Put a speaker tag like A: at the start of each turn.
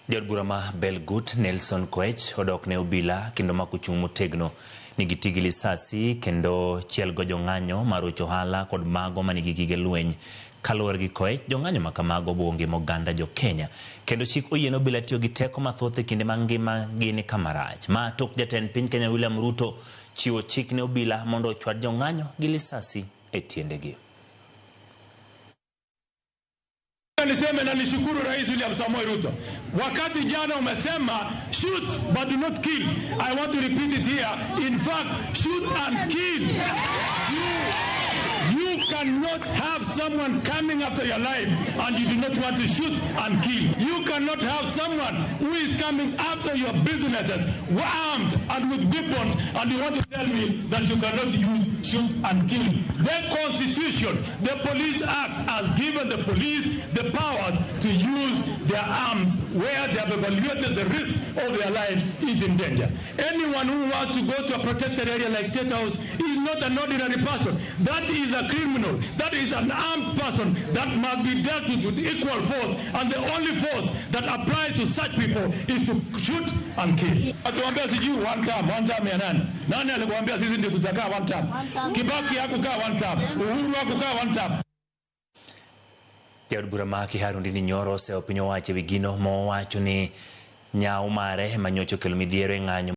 A: Jaod bura ma Belgut Nelson Koech odok ne obila kendo makuchung' motegno nigi tigi lisasi kendo chiel go jong'anyo marocho ohala kod mago manigi gige lweny. Kaluwore gi Koech, jong'anyo makamago bonge moganda jo Kenya kendo chik oyieno obila tiyo gi teko mathoth e kinde mangima gini kamarach. Ma tok jatend piny Kenya William Ruto chiwo chik ne obila mondo ochwad jong'anyo gi lisasi e tiendegi.
B: Niseme na nishukuru Rais William Samoei Ruto. Wakati jana umesema shoot but do not kill. I want to repeat it here. In fact, shoot and kill. You cannot have someone coming after your life and you do not want to shoot and kill. You cannot have someone who is coming after your businesses armed and with weapons and you want to tell me that you cannot use shoot and kill. The Constitution, the Police Act has given the police the powers to use their arms where they have evaluated the risk of their lives is in danger. Anyone who wants to go to a protected area like State House is not an ordinary person. That is a criminal. That is an armed person that must be dealt with equal force, and the only force that applies to such people is to shoot and kill. Atuambia sijui one time ya nani? Nani alikuambia sisi ndio tutakaa one time? Kibaki hakukaa one time. Uhuru hakukaa one time.
A: Jaod bura ma Kiharundi ni nyoro oseo piny owacho wi gino mowacho ni nyau mare manyocho kelo midhiero e ng'anyo